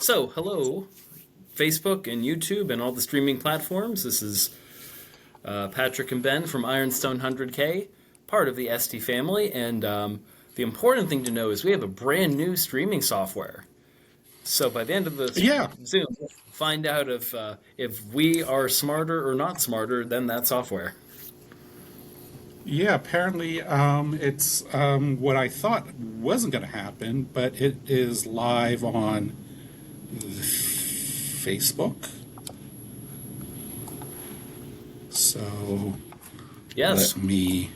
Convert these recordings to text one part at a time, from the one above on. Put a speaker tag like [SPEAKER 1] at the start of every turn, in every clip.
[SPEAKER 1] So, hello, Facebook and YouTube and all the streaming platforms. This is Patrick and Ben from Ironstone 100K, part of the ST family. And the important thing to know is we have a brand new streaming software. So, by the end of the
[SPEAKER 2] Yeah,
[SPEAKER 1] Zoom, find out if we are smarter or not smarter than that software.
[SPEAKER 2] yeah. Apparently, it's what I thought wasn't going to happen, but it is live on Facebook. So
[SPEAKER 1] Yes.
[SPEAKER 2] let me.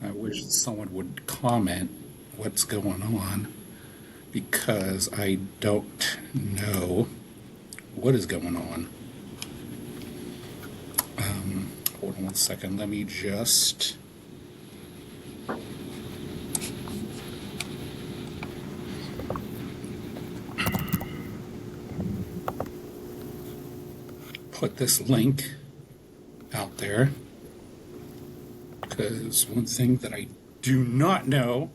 [SPEAKER 2] I wish someone would comment what's going on because I don't know what is going on. Hold on one second. Let me just. Put this link out there because one thing that I do not know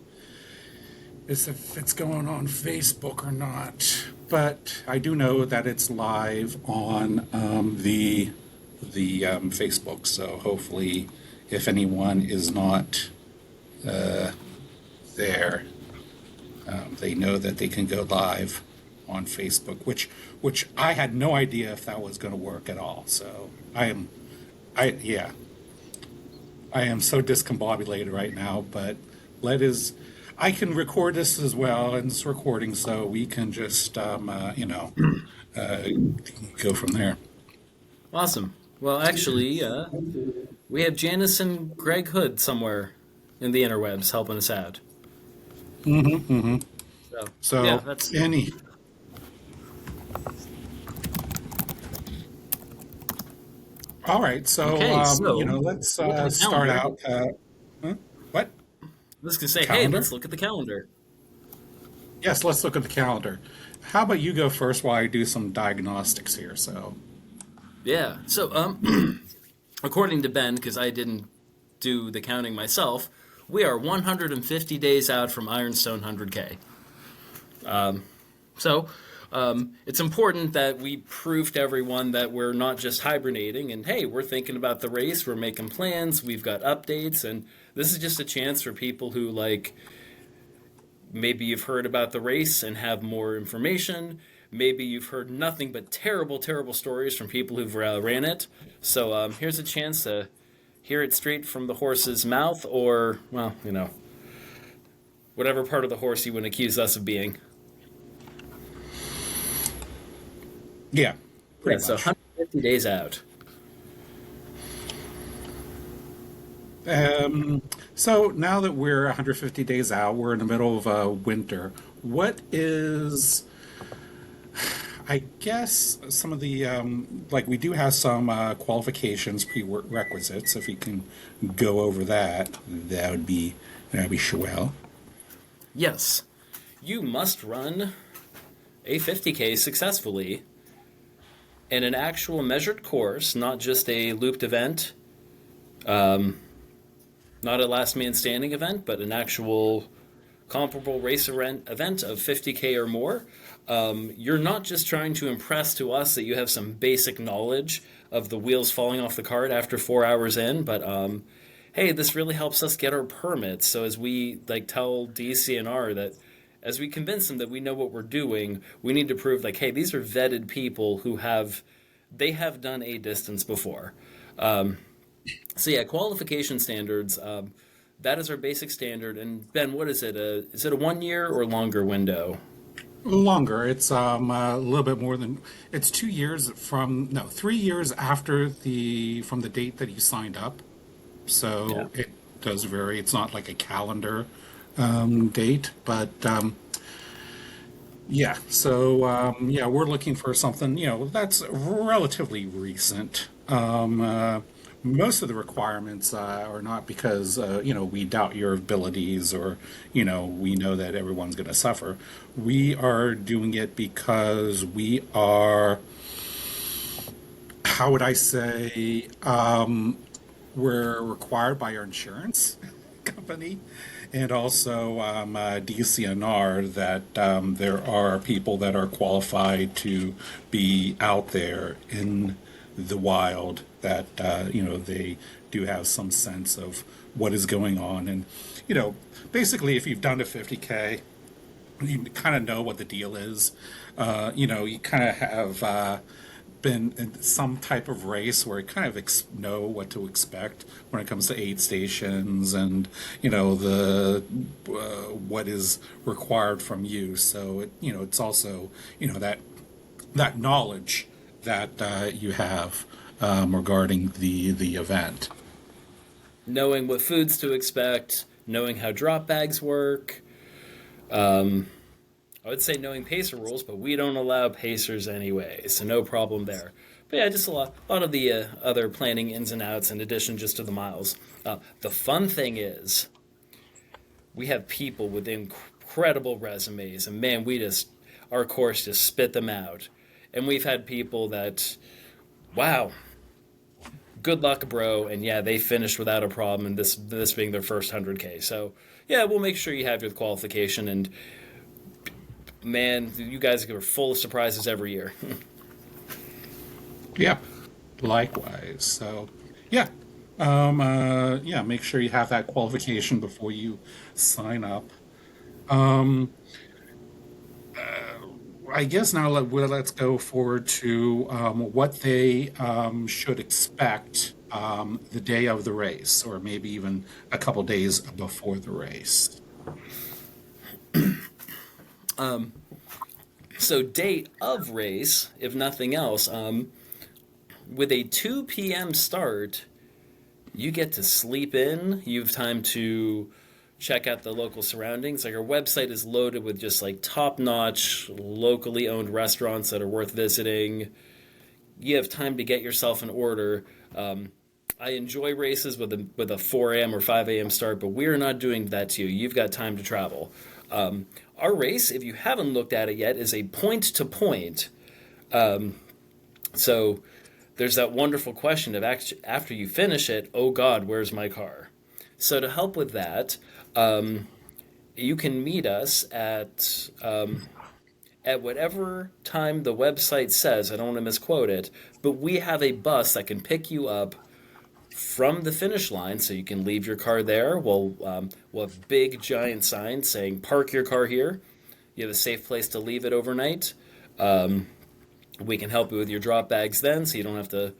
[SPEAKER 2] is if it's going on Facebook or not. But I do know that it's live on the Facebook. So hopefully, if anyone is not there, they know that they can go live on Facebook, which I had no idea if that was going to work at all. So I yeah, I am so discombobulated right now. But let is, I can record this as well, and it's recording, so we can just uh, go from there.
[SPEAKER 1] Awesome. Well, actually, we have Janice and Greg Hood somewhere in the interwebs helping us out. So, yeah,
[SPEAKER 2] So
[SPEAKER 1] that's
[SPEAKER 2] any all right. So
[SPEAKER 1] okay. So,
[SPEAKER 2] let's
[SPEAKER 1] look at the
[SPEAKER 2] start
[SPEAKER 1] calendar.
[SPEAKER 2] out. Huh? What
[SPEAKER 1] I was gonna say, hey,
[SPEAKER 2] calendar?
[SPEAKER 1] let's look at the calendar.
[SPEAKER 2] Yes, let's look at the calendar. How about you go first while I do some diagnostics here? So,
[SPEAKER 1] Yeah. So, according to Ben, because I didn't do the counting myself, we are 150 days out from Ironstone 100K. So, it's important that we prove to everyone that we're not just hibernating and, hey, we're thinking about the race, we're making plans, we've got updates, and this is just a chance for people who, like, maybe you've heard about the race and have more information. Maybe you've heard nothing but terrible, terrible stories from people who've ran it. So here's a chance to hear it straight from the horse's mouth, or, well, whatever part of the horse you would accuse us of being.
[SPEAKER 2] yeah,
[SPEAKER 1] Yeah,
[SPEAKER 2] pretty
[SPEAKER 1] so
[SPEAKER 2] much.
[SPEAKER 1] 150 days out.
[SPEAKER 2] So now that we're 150 days out, we're in the middle of winter. What is, I guess, some of the like we do have some qualifications, prerequisites. If you can go over that, that would be swell.
[SPEAKER 1] Yes, you must run a 50K successfully in an actual measured course, not just a looped event, not a last man standing event, but an actual comparable race event of 50K or more. You're not just trying to impress to us that you have some basic knowledge of the wheels falling off the cart after 4 hours in, but hey, this really helps us get our permits. So as we like tell DCNR that as we convince them that we know what we're doing, we need to prove like, hey, these are vetted people who have done a distance before. So yeah, qualification standards. That is our basic standard. And Ben, what is it? Is it a 1 year or longer window?
[SPEAKER 2] Longer. It's a little bit more than it's 2 years from no 3 years after the from the date that you signed up.
[SPEAKER 1] Yeah.
[SPEAKER 2] So it does vary. It's not like a calendar date, but yeah. So yeah, we're looking for something that's relatively recent. Most of the requirements are not because we doubt your abilities or we know that everyone's going to suffer. We are doing it because we are, how would I say, we're required by our insurance company and also DCNR that there are people that are qualified to be out there in the wild, that they do have some sense of what is going on. And basically, if you've done a 50K, you kind of know what the deal is. You kind of have been in some type of race where you kind of know what to expect when it comes to aid stations, and the what is required from you. So it's also that knowledge that you have regarding the event.
[SPEAKER 1] Knowing what foods to expect, knowing how drop bags work. I would say knowing pacer rules, but we don't allow pacers anyway, so no problem there. But yeah, just a lot of the other planning ins and outs in addition just to the miles. The fun thing is, we have people with incredible resumes, and man, our course just spit them out. And we've had people that, wow, good luck, bro, and yeah, they finished without a problem, and this being their first 100K. So yeah, we'll make sure you have your qualification, and man, you guys are full of surprises every year.
[SPEAKER 2] Yeah, likewise. So, yeah, yeah. Make sure you have that qualification before you sign up. I guess now let's go forward to what they should expect the day of the race, or maybe even a couple days before the race.
[SPEAKER 1] So, date of race, if nothing else, with a 2 p.m. start, you get to sleep in. You have time to check out the local surroundings. Like, our website is loaded with just like top notch, locally owned restaurants that are worth visiting. You have time to get yourself an order. I enjoy races with a 4 a.m. or 5 a.m. start, but we're not doing that to you. You've got time to travel. Our race, if you haven't looked at it yet, is a point to point. So there's that wonderful question of after you finish it, oh God, where's my car? So to help with that, you can meet us at whatever time the website says. I don't want to misquote it, but we have a bus that can pick you up from the finish line, so you can leave your car there. We'll have big giant signs saying "Park your car here." You have a safe place to leave it overnight. We can help you with your drop bags then, so you don't have to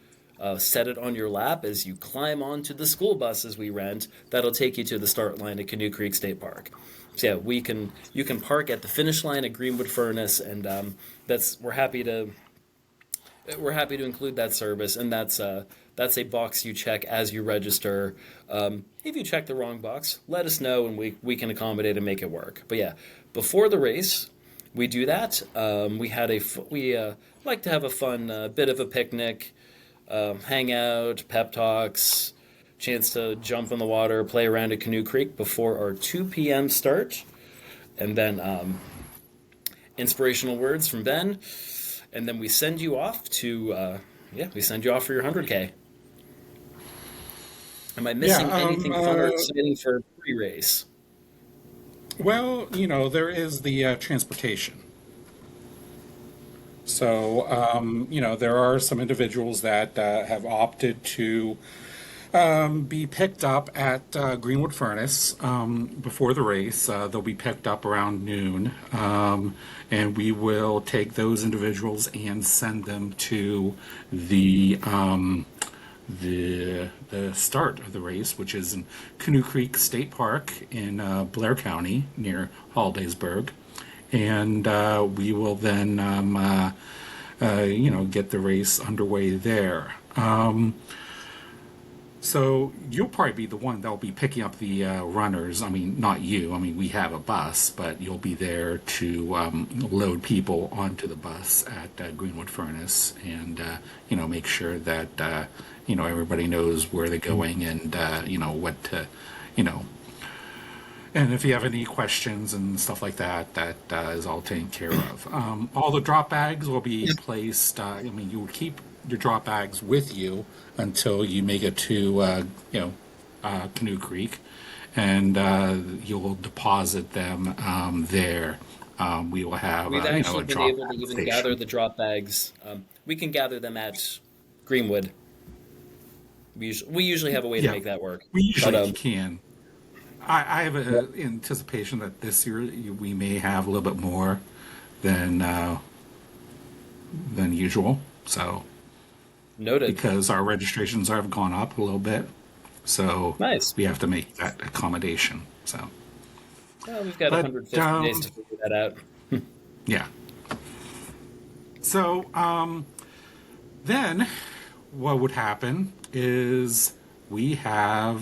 [SPEAKER 1] set it on your lap as you climb onto the school buses we rent. That'll take you to the start line at Canoe Creek State Park. So yeah, you can park at the finish line at Greenwood Furnace, and that's we're happy to include that service, and that's a box you check as you register. If you check the wrong box, let us know, and we can accommodate and make it work. But yeah, before the race, we do that. We like to have a fun bit of a picnic, hang out, pep talks, chance to jump in the water, play around at Canoe Creek before our 2 p.m. start, and then inspirational words from Ben, and then we send you off we send you off for your 100K. Am I
[SPEAKER 2] Yeah.
[SPEAKER 1] missing anything fun or exciting for pre-race?
[SPEAKER 2] Well, there is the transportation. So, there are some individuals that have opted to be picked up at Greenwood Furnace before the race. They'll be picked up around noon, and we will take those individuals and send them to the start of the race, which is in Canoe Creek State Park in Blair County near Hollidaysburg, and we will then get the race underway there. So you'll probably be the one that'll be picking up the runners. I mean, not you. I mean, we have a bus, but you'll be there to load people onto the bus at Greenwood Furnace, and make sure that everybody knows where they're going, and what to, and if you have any questions and stuff like that, that is all taken care of. All the drop bags will be placed. You would keep your drop bags with you until you make it to Canoe Creek, and you'll deposit them there. We will have,
[SPEAKER 1] We've
[SPEAKER 2] a
[SPEAKER 1] actually been
[SPEAKER 2] drop
[SPEAKER 1] able to even gather
[SPEAKER 2] station.
[SPEAKER 1] the drop bags. We can gather them at Greenwood. We usually have a way to
[SPEAKER 2] Yeah,
[SPEAKER 1] make that work.
[SPEAKER 2] we
[SPEAKER 1] But
[SPEAKER 2] usually can. I have
[SPEAKER 1] Yep.
[SPEAKER 2] an anticipation that this year we may have a little bit more than uh, than usual. So
[SPEAKER 1] Noted.
[SPEAKER 2] because our registrations have gone up a little bit, so
[SPEAKER 1] Nice.
[SPEAKER 2] we have to make that accommodation. So,
[SPEAKER 1] Well, we've got
[SPEAKER 2] but
[SPEAKER 1] 150 days to figure that out.
[SPEAKER 2] yeah. So then what would happen is we have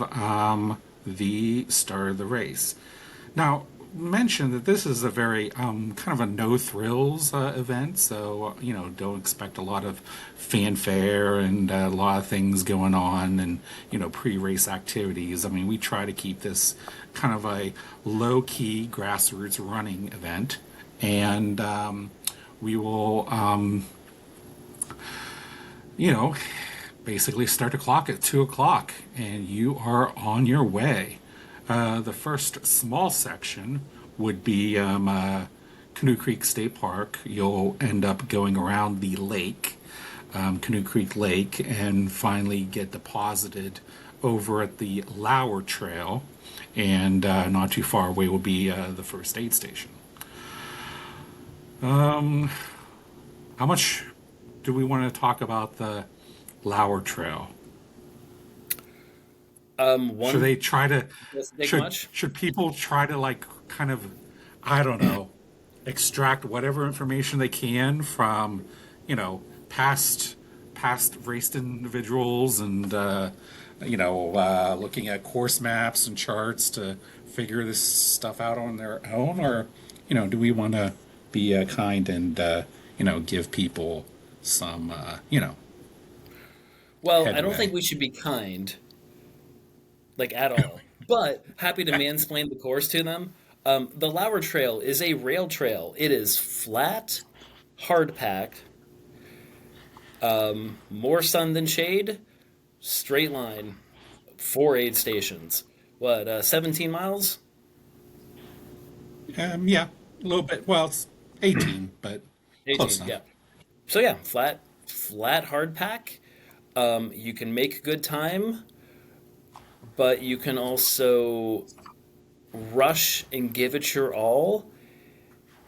[SPEAKER 2] the start of the race. Now, mention that this is a very kind of a no thrills event, so don't expect a lot of fanfare and a lot of things going on and pre race activities. I mean, we try to keep this kind of a low key grassroots running event, and we will you know, basically start the clock at 2 o'clock, and you are on your way. The first small section would be Canoe Creek State Park. You'll end up going around the lake, Canoe Creek Lake, and finally get deposited over at the Lower Trail. And not too far away will be the first aid station. How much do we want to talk about the Lower Trail? Should
[SPEAKER 1] One
[SPEAKER 2] they try to
[SPEAKER 1] doesn't take
[SPEAKER 2] should
[SPEAKER 1] much.
[SPEAKER 2] should people try to like kind of I don't know extract whatever information they can from past raced individuals and looking at course maps and charts to figure this stuff out on their own, or do we want to be kind and give people some
[SPEAKER 1] Well, I don't think
[SPEAKER 2] headway?
[SPEAKER 1] we should be kind, like at all. But happy to mansplain the course to them. The Lower Trail is a rail trail. It is flat, hard packed, more sun than shade, straight line, 4 aid stations. What, 17 miles?
[SPEAKER 2] Yeah, a little bit. Well, it's 18, but close
[SPEAKER 1] 18, yeah.
[SPEAKER 2] enough.
[SPEAKER 1] So yeah, flat hard pack. You can make good time, but you can also rush and give it your all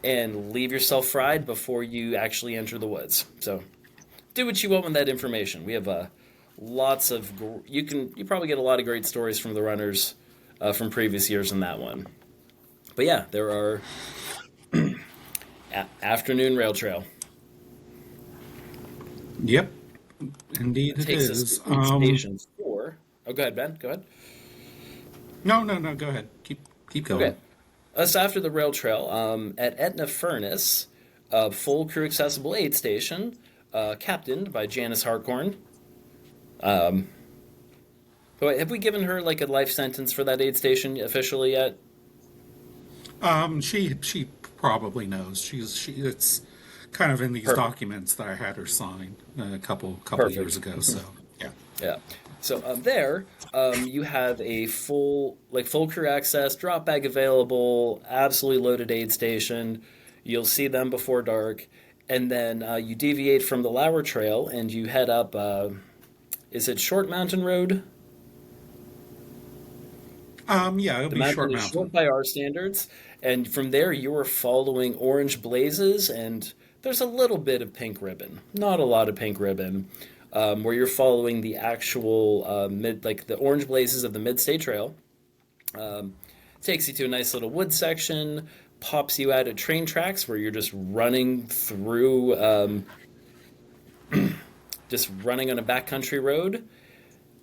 [SPEAKER 1] and leave yourself fried before you actually enter the woods. So do what you want with that information. We have lots of you probably get a lot of great stories from the runners from previous years in that one. But yeah, there are afternoon rail trail.
[SPEAKER 2] Yep, indeed
[SPEAKER 1] It
[SPEAKER 2] it
[SPEAKER 1] takes us
[SPEAKER 2] is.
[SPEAKER 1] to aid stations for. Oh, go ahead, Ben. Go ahead.
[SPEAKER 2] No, no, no. Go ahead. Keep
[SPEAKER 1] Okay.
[SPEAKER 2] going.
[SPEAKER 1] So after the rail trail, at Etna Furnace, a full crew accessible aid station, captained by Janice Hartcorn. Wait, have we given her like a life sentence for that aid station officially yet?
[SPEAKER 2] She probably knows. It's kind of in these
[SPEAKER 1] Perfect.
[SPEAKER 2] documents that I had her sign a couple years
[SPEAKER 1] Perfect.
[SPEAKER 2] ago. So yeah.
[SPEAKER 1] Yeah. So there, you have a full crew access, drop bag available, absolutely loaded aid station. You'll see them before dark, and then you deviate from the Lower Trail and you head up. Is it Short Mountain Road?
[SPEAKER 2] Yeah, it'll
[SPEAKER 1] The
[SPEAKER 2] be
[SPEAKER 1] mountain
[SPEAKER 2] Short
[SPEAKER 1] is short
[SPEAKER 2] Mountain.
[SPEAKER 1] by our standards, and from there you are following orange blazes, and there's a little bit of pink ribbon, not a lot of pink ribbon, where you're following the actual like the orange blazes of the Mid State Trail. Takes you to a nice little wood section, pops you out at train tracks where you're just running on a backcountry road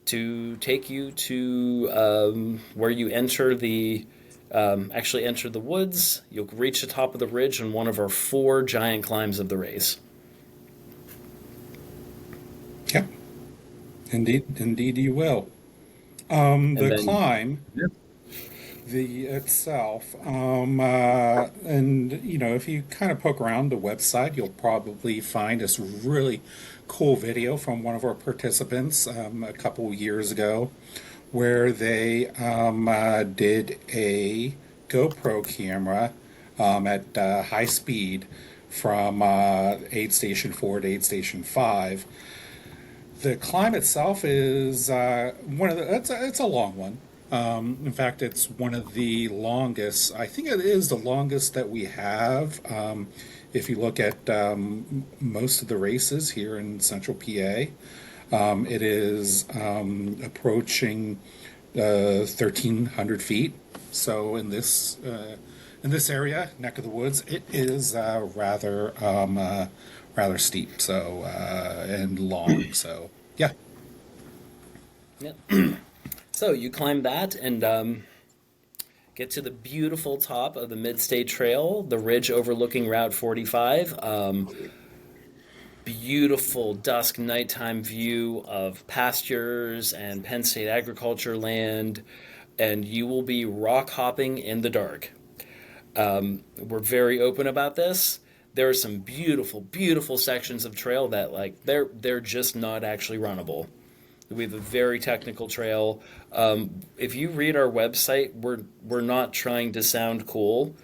[SPEAKER 1] to take you to where you enter the actually enter the woods. You'll reach the top of the ridge on one of our 4 giant climbs of the race.
[SPEAKER 2] Yep, indeed you will.
[SPEAKER 1] And
[SPEAKER 2] The
[SPEAKER 1] then
[SPEAKER 2] climb, the itself, and if you kind of poke around the website, you'll probably find this really cool video from one of our participants a couple years ago, where they did a GoPro camera at high speed from aid station 4 to aid station 5. The climb itself is one of the. It's a long one. In fact, it's one of the longest. I think it is the longest that we have. If you look at most of the races here in Central PA, it is approaching 1,300 feet. So in this area, neck of the woods, it is rather steep. So and long. So yeah.
[SPEAKER 1] Yeah. So you climb that and get to the beautiful top of the Mid-State Trail, the ridge overlooking Route 45. Beautiful dusk nighttime view of pastures and Penn State agriculture land, and you will be rock hopping in the dark. We're very open about this. There are some beautiful, beautiful sections of trail that like they're just not actually runnable. We have a very technical trail. If you read our website, we're not trying to sound cool.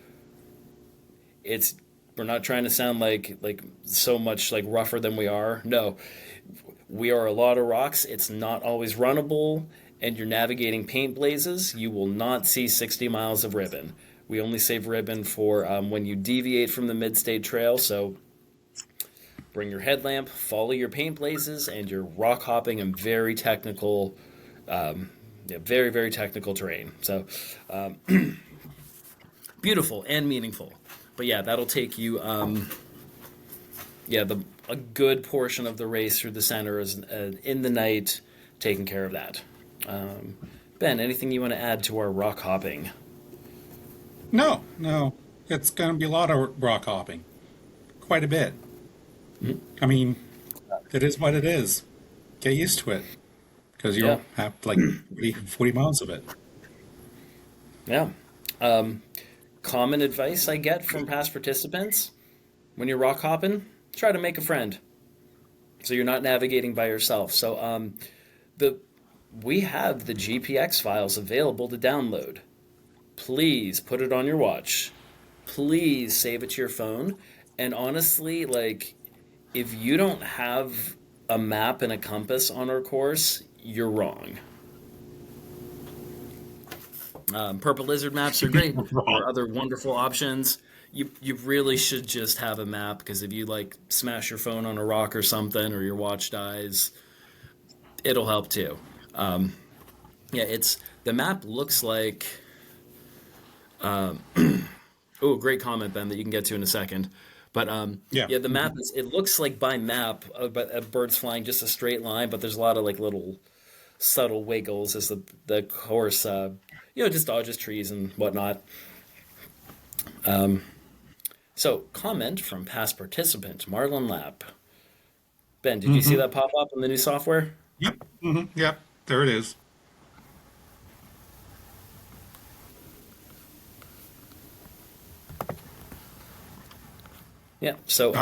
[SPEAKER 1] It's we're not trying to sound like so much like rougher than we are. No, we are a lot of rocks. It's not always runnable, and you're navigating paint blazes. You will not see 60 miles of ribbon. We only save ribbon for when you deviate from the Mid-State Trail. So bring your headlamp, follow your paint blazes, and you're rock hopping in very technical, very, very technical terrain. So beautiful and meaningful. But yeah, that'll take you, a good portion of the race through the center is in the night, taking care of that. Ben, anything you want to add to our rock hopping?
[SPEAKER 2] No, no, it's going to be a lot of rock hopping, quite a bit. I mean, it is what it is. Get used to it because
[SPEAKER 1] Yeah,
[SPEAKER 2] you'll have like 40 miles of it.
[SPEAKER 1] yeah. Common advice I get from past participants when you're rock hopping, try to make a friend so you're not navigating by yourself. So the we have the GPX files available to download. Please put it on your watch. Please save it to your phone. And honestly, like if you don't have a map and a compass on our course, you're wrong. Purple Lizard maps are great. There are other wonderful options. You really should just have a map because if you like smash your phone on a rock or something or your watch dies, it'll help too. Yeah, it's the map looks like. Oh, great comment, Ben, that you can get to in a second. But
[SPEAKER 2] Yeah.
[SPEAKER 1] yeah, the map is. It looks like by map, but birds flying just a straight line. But there's a lot of like little subtle wiggles as the course, just dodges trees and whatnot. So, comment from past participant Marlon Lapp. Ben, did you see that pop up in the new software?
[SPEAKER 2] Yep. Yep. There it is.
[SPEAKER 1] Yeah. So,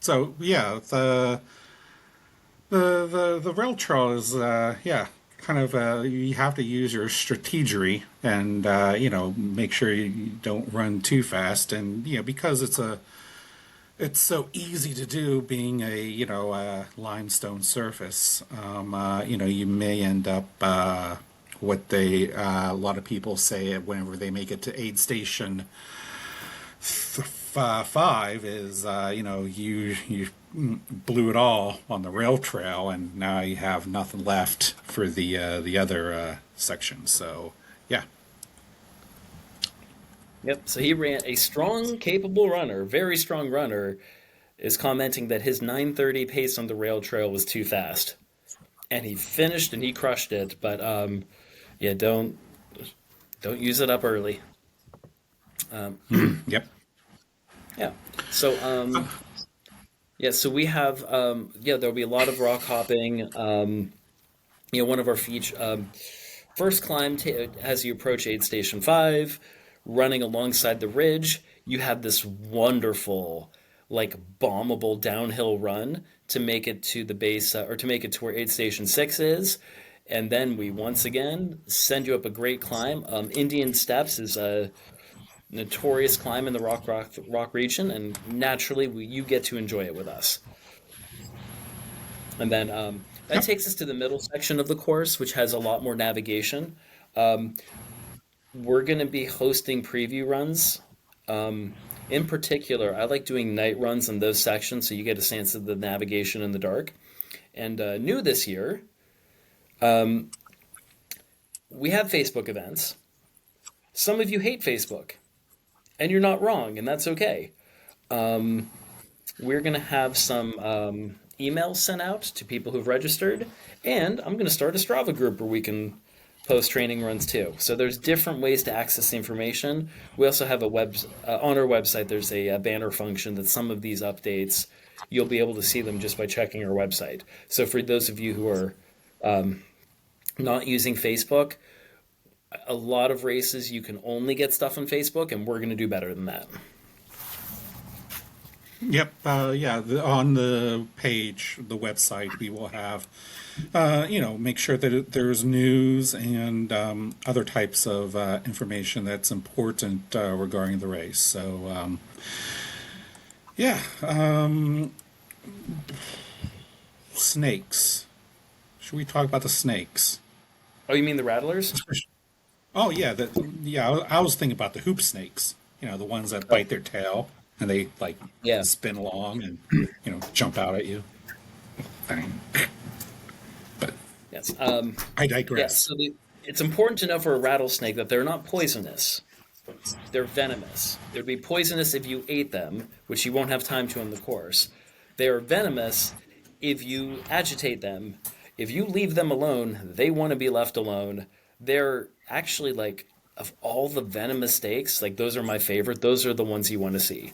[SPEAKER 2] So yeah, the rail trail is yeah, kind of you have to use your strategery and make sure you don't run too fast, and because it's so easy to do being a limestone surface. You may end up what they a lot of people say whenever they make it to aid station 5 is you blew it all on the rail trail, and now you have nothing left for the other sections. So yeah.
[SPEAKER 1] yep. So he ran a strong, capable runner, very strong runner, is commenting that his 9:30 pace on the rail trail was too fast, and he finished and he crushed it. But yeah, don't use it up early.
[SPEAKER 2] Yep.
[SPEAKER 1] Yeah. So yeah, so we have there'll be a lot of rock hopping. One of our feature first climb as you approach aid station 5, running alongside the ridge, you have this wonderful like bombable downhill run to make it to the base or to make it to where aid station 6 is. And then we once again send you up a great climb. Indian Steps is a notorious climb in the rock region, and naturally you get to enjoy it with us. And then that
[SPEAKER 2] Yep.
[SPEAKER 1] takes us to the middle section of the course, which has a lot more navigation. Um, we're going to be hosting preview runs. In particular, I like doing night runs in those sections so you get a sense of the navigation in the dark. And new this year, we have Facebook events. Some of you hate Facebook, and you're not wrong, and that's okay. We're going to have some emails sent out to people who've registered, and I'm going to start a Strava group where we can post training runs too. So there's different ways to access the information. We also have a on our website. There's a banner function that some of these updates you'll be able to see them just by checking our website. So for those of you who are not using Facebook, a lot of races you can only get stuff on Facebook, and we're going to do better than that.
[SPEAKER 2] Yep. Yeah. On the page, the website, we will have, make sure that there's news and other types of information that's important regarding the race. So, yeah. Snakes. Should we talk about the snakes?
[SPEAKER 1] Oh, you mean the rattlers?
[SPEAKER 2] Oh yeah, yeah. I was thinking about the hoop snakes. The ones that
[SPEAKER 1] Oh,
[SPEAKER 2] bite their tail and they like
[SPEAKER 1] yeah.
[SPEAKER 2] spin along and jump out at you. Fine. But
[SPEAKER 1] Yes.
[SPEAKER 2] I
[SPEAKER 1] Yeah.
[SPEAKER 2] digress.
[SPEAKER 1] It's important to know for a rattlesnake that they're not poisonous. They're venomous. They'd be poisonous if you ate them, which you won't have time to in the course. They are venomous if you agitate them. If you leave them alone, they want to be left alone. They're actually like, of all the venomous snakes, like those are my favorite. Those are the ones you want to see.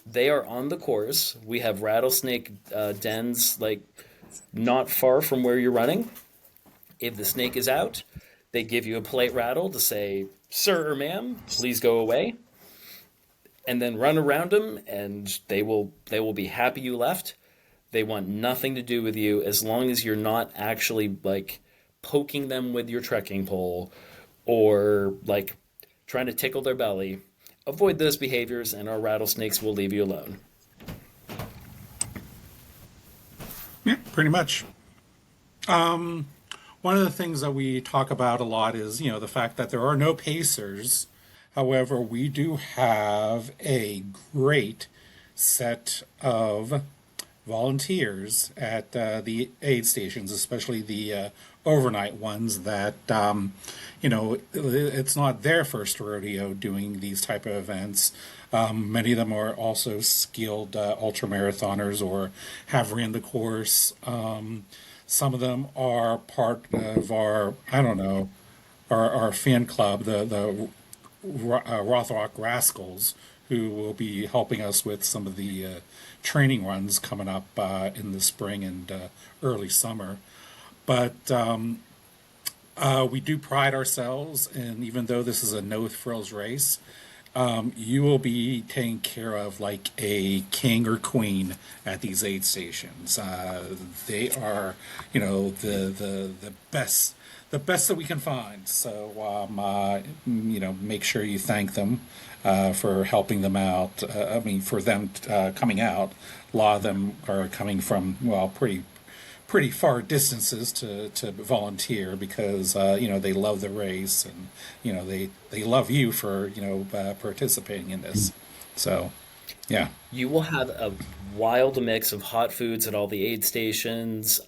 [SPEAKER 1] They are on the course. We have rattlesnake dens like not far from where you're running. If the snake is out, they give you a polite rattle to say, "Sir or ma'am, please go away," and then run around them, and they will be happy you left. They want nothing to do with you as long as you're not actually like poking them with your trekking pole or like trying to tickle their belly. Avoid those behaviors, and our rattlesnakes will leave you alone.
[SPEAKER 2] Yeah, pretty much. One of the things that we talk about a lot is, the fact that there are no pacers. However, we do have a great set of volunteers at the aid stations, especially the overnight ones that, it's not their first rodeo doing these type of events. Many of them are also skilled ultra marathoners or have ran the course. Some of them are part of our, I don't know, our fan club, the Rothrock Rascals, who will be helping us with some of the training runs coming up in the spring and early summer. But we do pride ourselves, and even though this is a no frills race, you will be taken care of like a king or queen at these aid stations. They are, the best, the best that we can find. So, make sure you thank them for helping them out. I mean, for them coming out. A lot of them are coming from pretty far distances to volunteer because they love the race and they love you for participating in this. So yeah,
[SPEAKER 1] You will have a wild mix of hot foods at all the aid stations,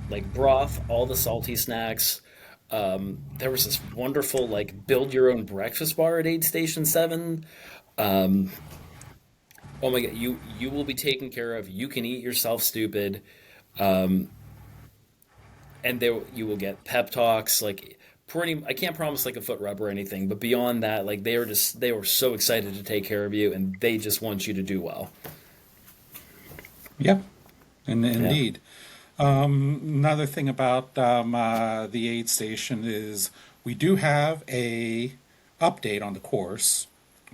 [SPEAKER 1] like broth, all the salty snacks. There was this wonderful like build your own breakfast bar at Aid Station 7. Um, oh my God, you will be taken care of. You can eat yourself stupid, and there you will get pep talks. Like pretty, I can't promise like a foot rub or anything, but beyond that, like they were so excited to take care of you, and they just want you to do well.
[SPEAKER 2] yep, and
[SPEAKER 1] Yeah.
[SPEAKER 2] indeed. Another thing about the aid station is we do have a update on the course.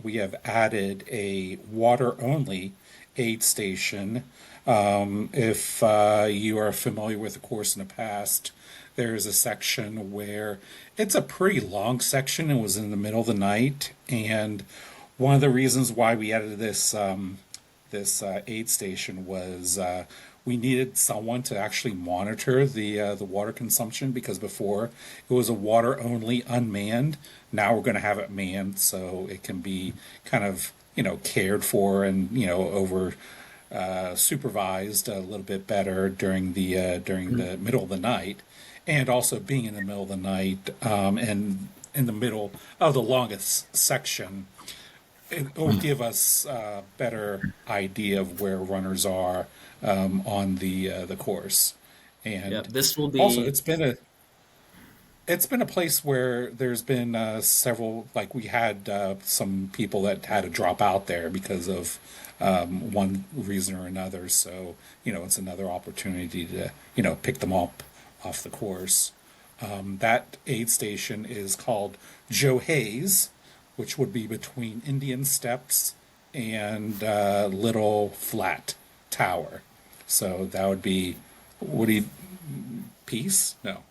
[SPEAKER 2] we have added a water only aid station. If you are familiar with the course in the past, there is a section where it's a pretty long section. It was in the middle of the night, and one of the reasons why we added this aid station was we needed someone to actually monitor the water consumption, because before it was a water only unmanned. Now we're going to have it manned so it can be kind of cared for and over supervised a little bit better during the middle of the night, and also being in the middle of the night and in the middle of the longest section, it will give us a better idea of where runners are on the course.
[SPEAKER 1] Yeah,
[SPEAKER 2] And
[SPEAKER 1] this will
[SPEAKER 2] also,
[SPEAKER 1] be.
[SPEAKER 2] it's been a place where there's been several, like we had some people that had to drop out there because of one reason or another. So it's another opportunity to pick them up off the course. That aid station is called Joe Hayes, which would be between Indian Steps and Little Flat Tower. So that would be Woody Peace? No,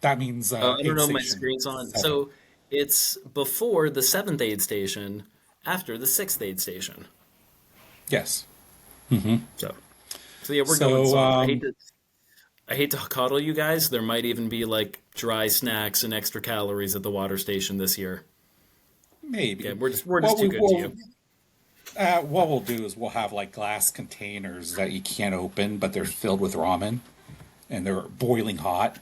[SPEAKER 2] that means
[SPEAKER 1] I don't
[SPEAKER 2] aid
[SPEAKER 1] know if my
[SPEAKER 2] station
[SPEAKER 1] screen's on.
[SPEAKER 2] 7.
[SPEAKER 1] So it's before the seventh aid station, after the sixth aid station.
[SPEAKER 2] Yes.
[SPEAKER 1] So, so yeah, we're going
[SPEAKER 2] So
[SPEAKER 1] soft. I hate to coddle you guys. There might even be like dry snacks and extra calories at the water station this year. Okay,
[SPEAKER 2] maybe
[SPEAKER 1] we're just
[SPEAKER 2] what
[SPEAKER 1] too
[SPEAKER 2] we
[SPEAKER 1] good to
[SPEAKER 2] will
[SPEAKER 1] you.
[SPEAKER 2] what we'll do is we'll have like glass containers that you can't open, but they're filled with ramen and they're boiling hot,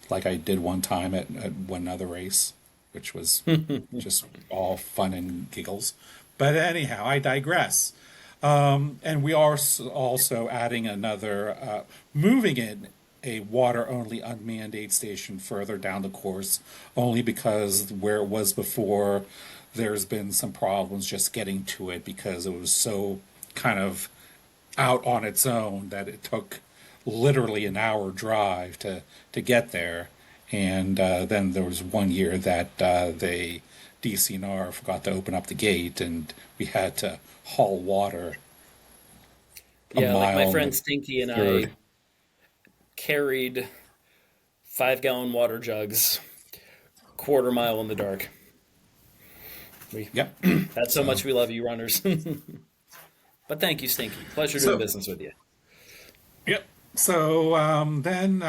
[SPEAKER 2] like I did one time at one other race, which was just all fun and giggles. But anyhow, I digress. And we are also adding another, moving in a water only unmanned aid station further down the course, only because where it was before, there's been some problems just getting to it because it was so kind of out on its own that it took literally an hour drive to get there. And then there was one year that they DCNR forgot to open up the gate, and we had to haul water a
[SPEAKER 1] Yeah, like my
[SPEAKER 2] mile and
[SPEAKER 1] friend
[SPEAKER 2] a
[SPEAKER 1] Stinky and
[SPEAKER 2] third.
[SPEAKER 1] I carried 5 gallon water jugs, quarter mile in the dark. We
[SPEAKER 2] Yep.
[SPEAKER 1] That's so
[SPEAKER 2] So
[SPEAKER 1] much we love you, runners. But thank you, Stinky. Pleasure doing
[SPEAKER 2] so
[SPEAKER 1] business with you.
[SPEAKER 2] yep. So then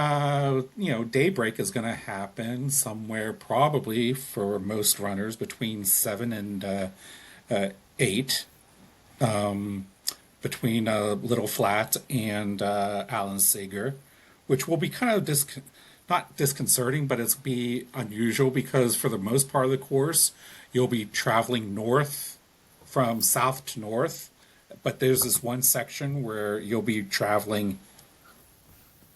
[SPEAKER 2] daybreak is going to happen somewhere probably for most runners between 7 and 8, between Little Flat and Alan Sager, which will be kind of not disconcerting, but it's be unusual because for the most part of the course, you'll be traveling north from south to north. But there's this one section where you'll be traveling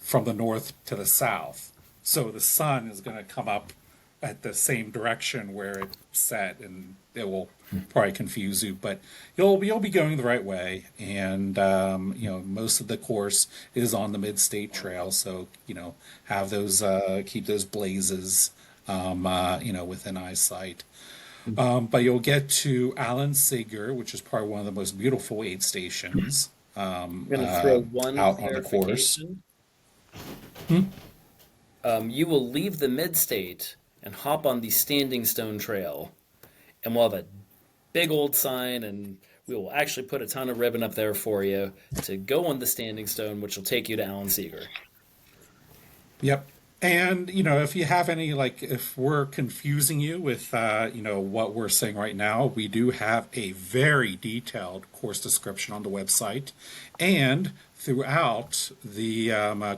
[SPEAKER 2] from the north to the south. So the sun is going to come up at the same direction where it set, and it will probably confuse you. But you'll be going the right way, and most of the course is on the Mid-State Trail. So have those keep those blazes within eyesight. But you'll get to Alan Sager, which is probably one of the most beautiful aid stations
[SPEAKER 1] I'm going to throw one
[SPEAKER 2] out on the course.
[SPEAKER 1] clarification. You will leave the mid-state and hop on the Standing Stone Trail, and we'll have a big old sign, and we will actually put a ton of ribbon up there for you to go on the Standing Stone, which will take you to Alan Seeger.
[SPEAKER 2] Yep. And if you have any, like, if we're confusing you with what we're saying right now, we do have a very detailed course description on the website, and throughout the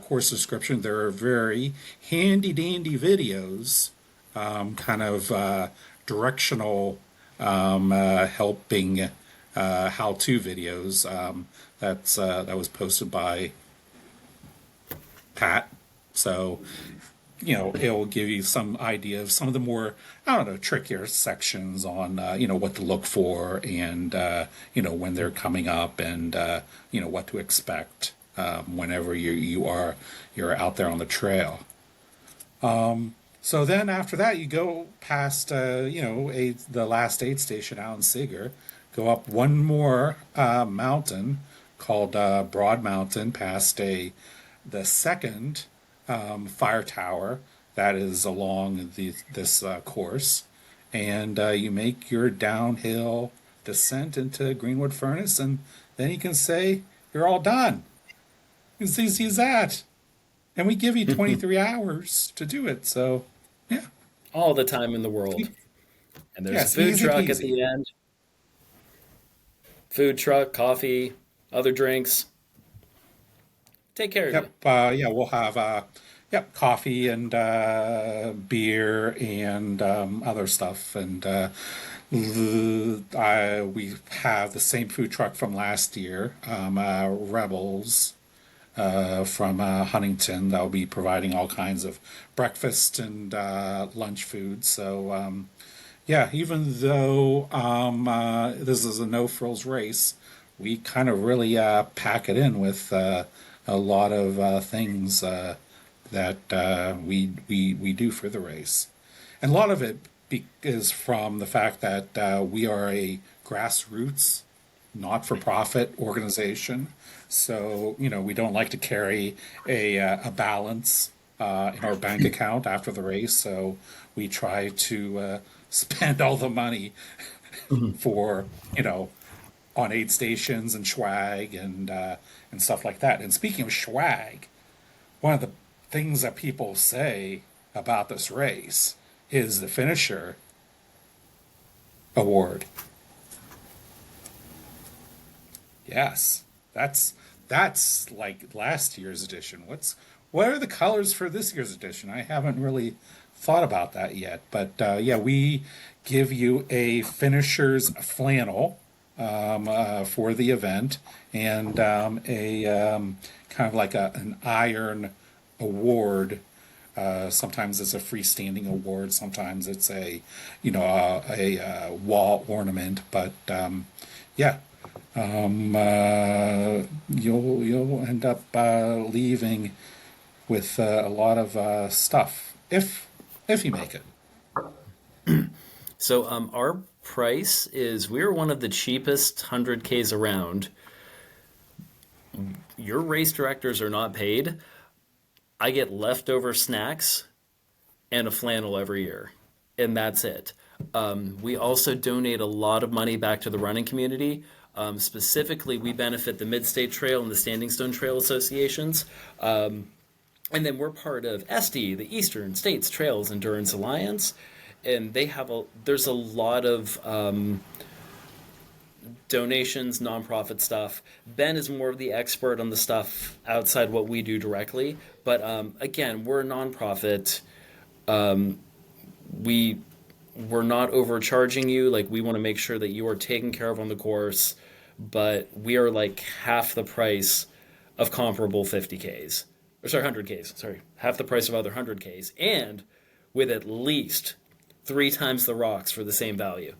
[SPEAKER 2] course description, there are very handy dandy videos, kind of directional, helping how-to videos. That was posted by Pat. So, it'll give you some idea of some of the more, I don't know, trickier sections on, what to look for, and, when they're coming up, and, what to expect whenever you're out there on the trail. So then after that, you go past, the last aid station out in Seeger, go up one more mountain called Broad Mountain, past the second fire tower that is along this course, and you make your downhill descent into Greenwood Furnace, and then you can say you're all done. It's easy as that. And we give you 23 hours to do it. So, yeah.
[SPEAKER 1] All the time in the world. And there's a
[SPEAKER 2] Yes,
[SPEAKER 1] food
[SPEAKER 2] easy
[SPEAKER 1] truck at
[SPEAKER 2] peasy.
[SPEAKER 1] the end. Food truck, coffee, other drinks. Take care of you.
[SPEAKER 2] Yep. Yeah, we'll have coffee and beer and other stuff. And we have the same food truck from last year, Rebels from Huntington. That will be providing all kinds of breakfast and lunch food. So, yeah, even though this is a no frills race, we kind of really pack it in with a lot of things that we do for the race. And a lot of it is from the fact that we are a grassroots, not for profit organization. So, we don't like to carry a balance in our bank account after the race. So we try to spend all the money
[SPEAKER 1] Mhm.
[SPEAKER 2] for, on aid stations and swag and stuff like that. And speaking of swag, one of the things that people say about this race is the finisher award. Yes, that's like last year's edition. What are the colors for this year's edition? I haven't really thought about that yet. But yeah, we give you a finisher's flannel for the event, and a kind of like an iron award. Sometimes it's a freestanding award. Sometimes it's a wall ornament. But yeah, you'll end up leaving with a lot of stuff if you make it.
[SPEAKER 1] So our price is we're one of the cheapest 100Ks around. Your race directors are not paid. I get leftover snacks and a flannel every year, and that's it. We also donate a lot of money back to the running community. Specifically, we benefit the Mid-State Trail and the Standing Stone Trail Associations. And then we're part of ESTE, the Eastern States Trails Endurance Alliance, and there's a lot of donations, nonprofit stuff. Ben is more of the expert on the stuff outside what we do directly, but again, we're a nonprofit. We we're not overcharging you. Like we want to make sure that you are taken care of on the course, but we are like half the price of comparable 50Ks. Or sorry, 100Ks. Sorry, half the price of other 100Ks, and with at least three times the rocks for the same value.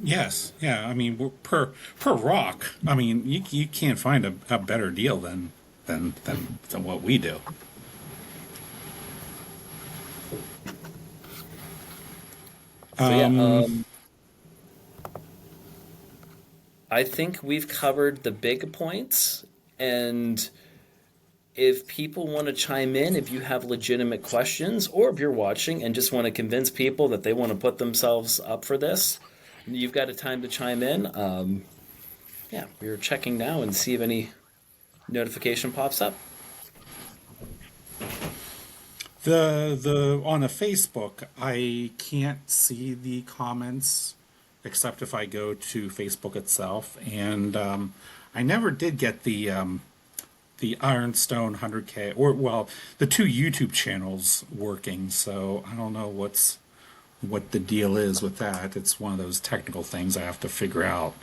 [SPEAKER 2] Yes, yeah. I mean, per rock. I mean, you can't find a better deal than what we do.
[SPEAKER 1] So yeah, I think we've covered the big points, and if people want to chime in, if you have legitimate questions, or if you're watching and just want to convince people that they want to put themselves up for this, you've got a time to chime in. Yeah, we're checking now and see if any notification pops up.
[SPEAKER 2] The on the Facebook, I can't see the comments except if I go to Facebook itself, and I never did get the Ironstone 100K, or well, the two YouTube channels working. So I don't know what the deal is with that. It's one of those technical things I have to figure out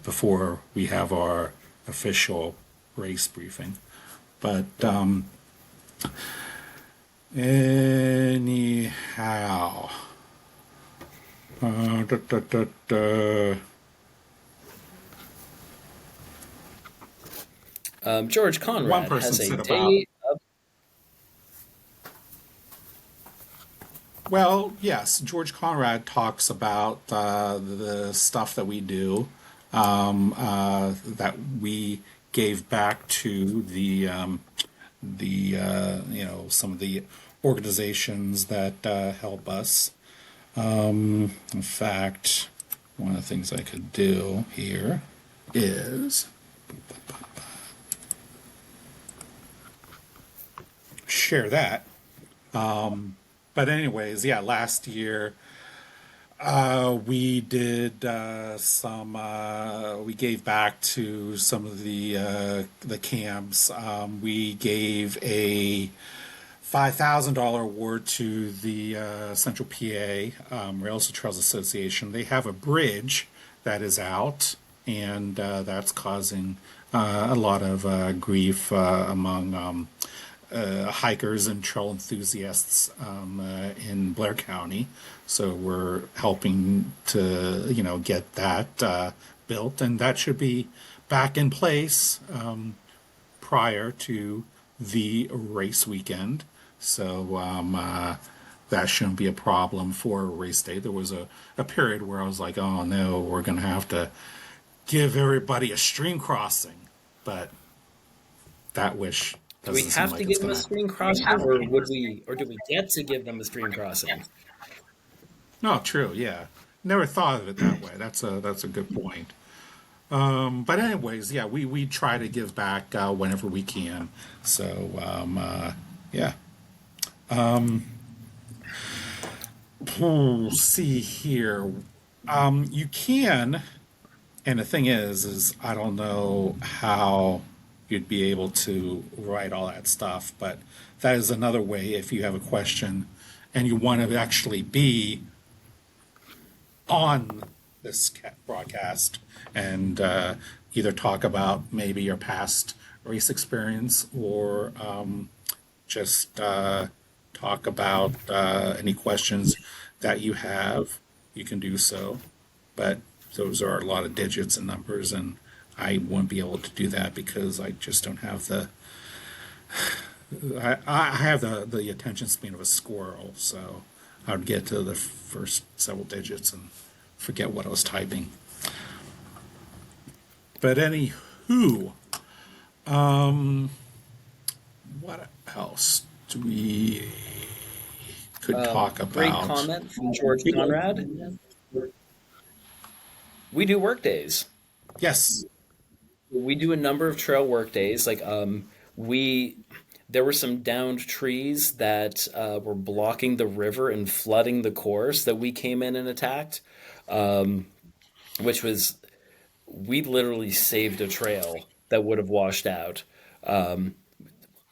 [SPEAKER 2] before we have our official race briefing. But anyhow, da, da, da, da.
[SPEAKER 1] George
[SPEAKER 2] One
[SPEAKER 1] Conrad
[SPEAKER 2] person
[SPEAKER 1] has a
[SPEAKER 2] said about
[SPEAKER 1] day of.
[SPEAKER 2] Well, yes, George Conrad talks about the stuff that we do, that we gave back to the some of the organizations that help us. In fact, one of the things I could do here is share that. But anyways, yeah, last year we did we gave back to some of the camps. We gave a $5,000 award to the Central PA Rails to Trails Association. They have a bridge that is out, and that's causing a lot of grief among hikers and trail enthusiasts in Blair County. So we're helping to, get that built, and that should be back in place prior to the race weekend. So that shouldn't be a problem for race day. There was a period where I was like, oh no, we're going to have to give everybody a stream crossing. But that wish
[SPEAKER 1] Do we
[SPEAKER 2] doesn't seem
[SPEAKER 1] have to
[SPEAKER 2] like it's
[SPEAKER 1] give them a
[SPEAKER 2] going to.
[SPEAKER 1] stream crossing, or would we, or do we get to give them a stream crossing?
[SPEAKER 2] No, true, yeah. Never thought of it that way. That's a good point. But anyways, yeah, we try to give back whenever we can. So yeah. See here. You can, and the thing is I don't know how you'd be able to write all that stuff, but that is another way if you have a question and you want to actually be on this broadcast and either talk about maybe your past race experience or just talk about any questions that you have, you can do so. But those are a lot of digits and numbers, and I wouldn't be able to do that because I just don't have I have the attention span of a squirrel, so I would get to the first several digits and forget what I was typing. But anywho, what else do we could talk
[SPEAKER 1] Great
[SPEAKER 2] about?
[SPEAKER 1] comment from George Conrad. We do work days.
[SPEAKER 2] Yes.
[SPEAKER 1] We do a number of trail work days. We there were some downed trees that were blocking the river and flooding the course that we came in and attacked, which was we literally saved a trail that would have washed out.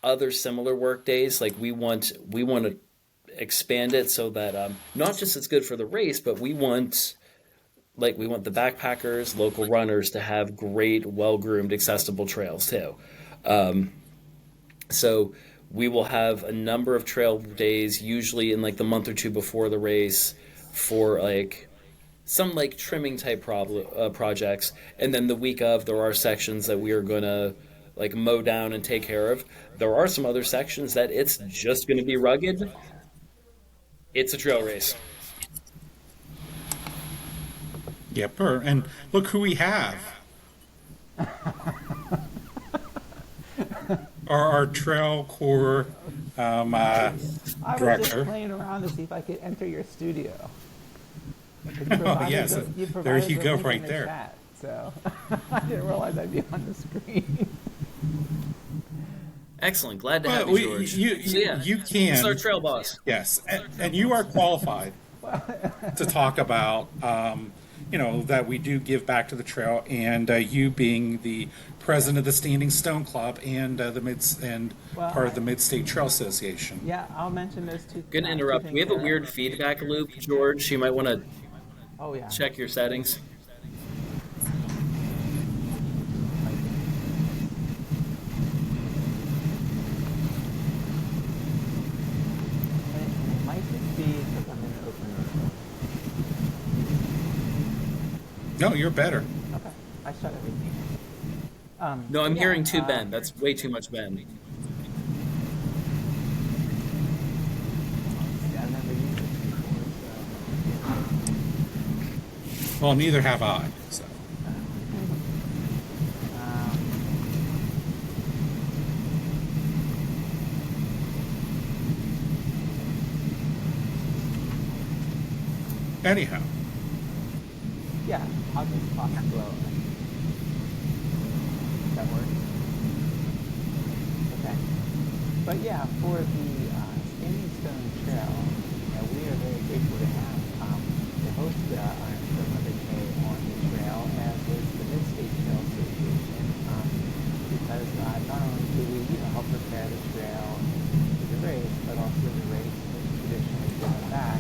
[SPEAKER 1] Other similar work days, like we want to expand it so that not just it's good for the race, but we want the backpackers, local runners to have great, well-groomed, accessible trails too. So we will have a number of trail days, usually in like the month or two before the race, for like some like trimming type projects, and then the week of there are sections that we are gonna like mow down and take care of. There are some other sections that it's just gonna be rugged. It's a trail race.
[SPEAKER 2] Yep. And look who we have. Our trail core
[SPEAKER 3] I was just
[SPEAKER 2] director.
[SPEAKER 3] playing around to see if I could enter your studio. You
[SPEAKER 2] Oh, yes.
[SPEAKER 3] you
[SPEAKER 2] There
[SPEAKER 3] provided
[SPEAKER 2] you
[SPEAKER 3] the
[SPEAKER 2] go,
[SPEAKER 3] link in
[SPEAKER 2] right
[SPEAKER 3] the
[SPEAKER 2] there.
[SPEAKER 3] chat, so I didn't realize I'd be on the screen.
[SPEAKER 1] Excellent. Glad to have
[SPEAKER 2] Well,
[SPEAKER 1] you, George. So yeah,
[SPEAKER 2] you
[SPEAKER 1] it's our
[SPEAKER 2] can,
[SPEAKER 1] trail boss.
[SPEAKER 2] yes, and you are qualified to talk about, that we do give back to the trail, and you being the president of the Standing Stone Club and
[SPEAKER 3] Well,
[SPEAKER 2] part of the Mid State Trail Association.
[SPEAKER 3] Yeah, I'll mention those two.
[SPEAKER 1] Gonna
[SPEAKER 3] two
[SPEAKER 1] interrupt. We
[SPEAKER 3] things
[SPEAKER 1] have a
[SPEAKER 3] that
[SPEAKER 1] weird feedback loop, George. You might want to
[SPEAKER 3] Oh yeah.
[SPEAKER 1] check your settings.
[SPEAKER 3] And it might just be because I'm in an open room.
[SPEAKER 2] No, you're better.
[SPEAKER 3] Okay, I shut everything.
[SPEAKER 1] No, I'm
[SPEAKER 3] Yeah.
[SPEAKER 1] hearing too Ben. That's way too much Ben.
[SPEAKER 3] I never use it.
[SPEAKER 2] Well, neither have I. So
[SPEAKER 3] Um,
[SPEAKER 2] anyhow,
[SPEAKER 3] yeah, I'll just pop it below. That works. Okay. But yeah, for the Standing Stone Trail, we are very grateful to have to host the Ironstone 100K on the trail, as is the Mid-State Trail Association, because not only do we help prepare the trail for the race, but also the race is traditionally given back,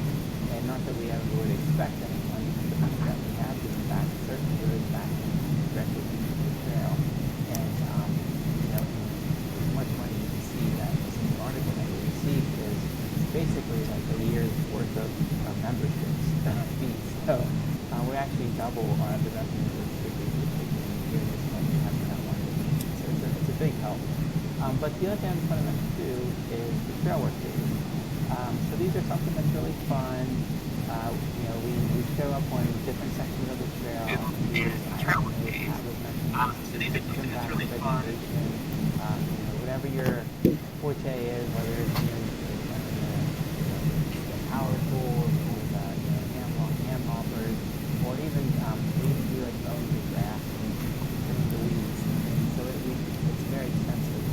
[SPEAKER 3] and not that we ever would expect any money, but the fact that we have given back certainly goes back directly into the trail, and as much money you can see that this new article that we received is basically like a year's worth of memberships fees. So we actually double the revenue of the tickets we're taking here this month to have that one. So it's a big help. But the other thing I'm going to mention too is the trail work days. So these are something that's really fun. We show up on different sections of the trail. So these are something that's really fun. Whatever your forte is, whether it's the power tools or the hand loppers, or even do like mowing the grass and trimming the weeds and things. So it's very extensive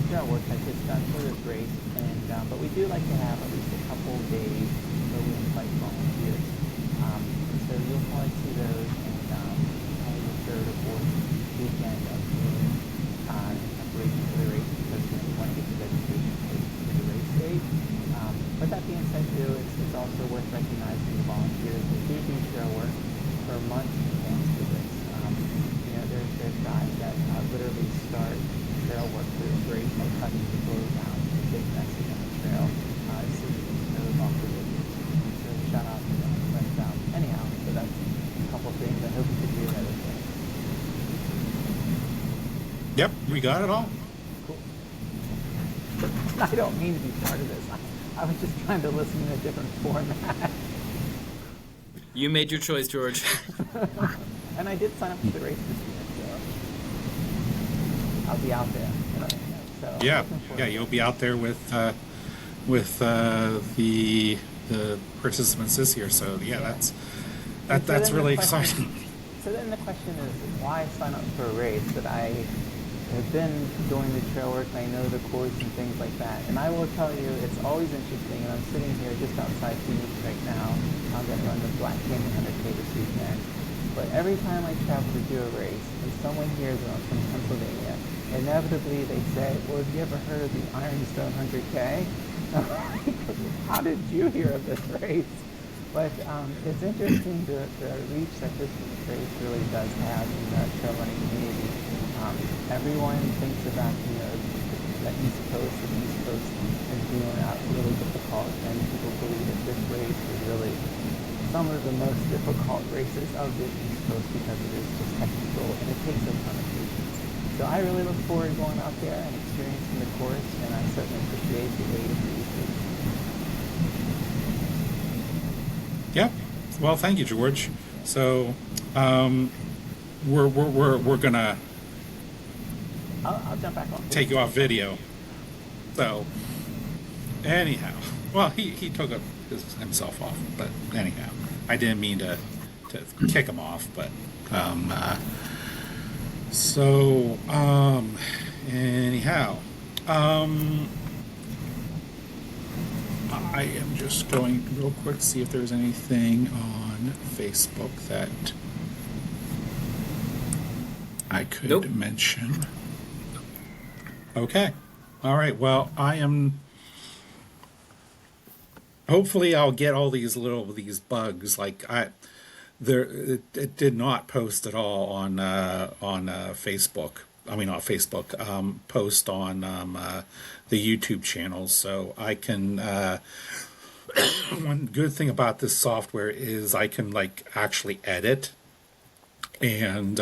[SPEAKER 3] trail work that gets done for this race. And but we do like to have at least a couple of days where we invite volunteers. So you'll probably see those in probably the third or fourth weekend of June in preparation for the race, because we want to get the registration for the race date. But that being said too, it's also worth recognizing the volunteers that do trail work for months in advance of the race. There's guys that literally start trail work for this race by cutting the road down the big messy on the trail as soon as the snow is off the road. So shout out to them. But anyhow, so that's a couple things. I hope you could hear that okay.
[SPEAKER 2] yep, we got it all.
[SPEAKER 3] Cool. I don't mean to be part of this. I was just trying to listen in a different format.
[SPEAKER 1] You made your choice, George.
[SPEAKER 3] And I did sign up for the race this year, so I'll be out there. So
[SPEAKER 2] Yeah,
[SPEAKER 3] looking forward
[SPEAKER 2] yeah,
[SPEAKER 3] to
[SPEAKER 2] you'll
[SPEAKER 3] it.
[SPEAKER 2] be out there with the participants this year. So yeah,
[SPEAKER 3] And so
[SPEAKER 2] that's
[SPEAKER 3] then the
[SPEAKER 2] really
[SPEAKER 3] question-
[SPEAKER 2] exciting.
[SPEAKER 3] So then the question is, why sign up for a race that I have been doing the trail work and I know the course and things like that? And I will tell you, it's always interesting. And I'm sitting here just outside Phoenix right now. I'm going to run the Black Canyon 100K this weekend. But every time I travel to do a race and someone hears that I'm from Pennsylvania, inevitably they say, well, have you ever heard of the Ironstone 100K? How did you hear of this race? But it's interesting the reach that this race really does have in the trail running community. Everyone thinks about the East Coast, and the East Coast is being really difficult, and people believe that this race is really some of the most difficult races of the East Coast because it is just technical and it takes a ton of patience. So I really look forward to going out there and experiencing the course, and I certainly appreciate the aid of the East Coast.
[SPEAKER 2] Yeah. Well, thank you, George. So we're gonna
[SPEAKER 3] I'll jump back on.
[SPEAKER 2] take you off video. So anyhow, well, he took himself off, but anyhow, I didn't mean to kick him off, but so anyhow, I am just going real quick to see if there's anything on Facebook that I could
[SPEAKER 1] Nope.
[SPEAKER 2] mention. Okay. All right. Well, I am. Hopefully, I'll get all these bugs. Like it did not post at all on Facebook. I mean, not Facebook. Post on the YouTube channels, so I can. One good thing about this software is I can actually edit and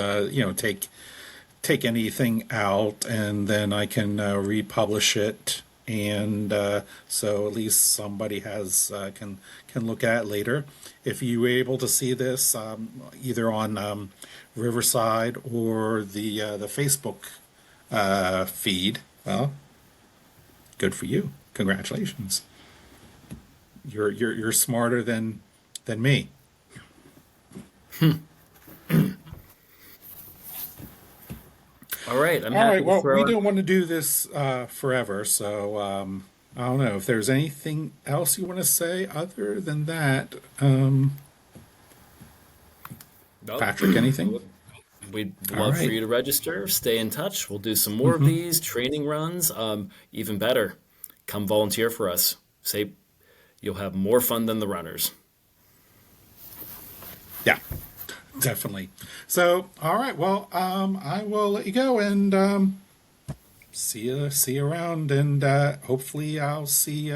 [SPEAKER 2] take anything out, and then I can republish it and so at least somebody has can look at it later. If you were able to see this either on Riverside or the Facebook feed, well, good for you. Congratulations. You're smarter than me.
[SPEAKER 1] All right, I'm
[SPEAKER 2] All
[SPEAKER 1] happy
[SPEAKER 2] right.
[SPEAKER 1] to
[SPEAKER 2] Well, we
[SPEAKER 1] throw in.
[SPEAKER 2] don't want to do this forever, so I don't know if there's anything else you want to say other than that.
[SPEAKER 1] Oh,
[SPEAKER 2] Patrick, anything?
[SPEAKER 1] we'd
[SPEAKER 2] All
[SPEAKER 1] love for
[SPEAKER 2] right.
[SPEAKER 1] you to register, stay in touch. We'll do some more of these training runs. Even better, come volunteer for us. Say you'll have more fun than the runners.
[SPEAKER 2] Yeah, definitely. So, all right. Well, I will let you go and see you around, and hopefully I'll see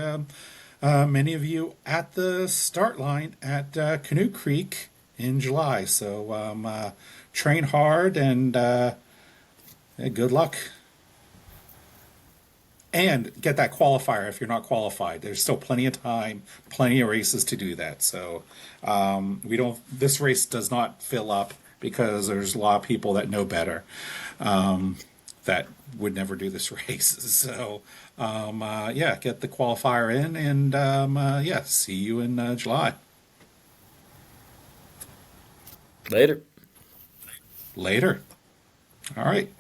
[SPEAKER 2] many of you at the start line at Canoe Creek in July. So train hard and good luck. And get that qualifier if you're not qualified. There's still plenty of time, plenty of races to do that. So we don't. This race does not fill up because there's a lot of people that know better that would never do this race. So yeah, get the qualifier in, and yeah, see you in July.
[SPEAKER 1] Later.
[SPEAKER 2] Later. All right.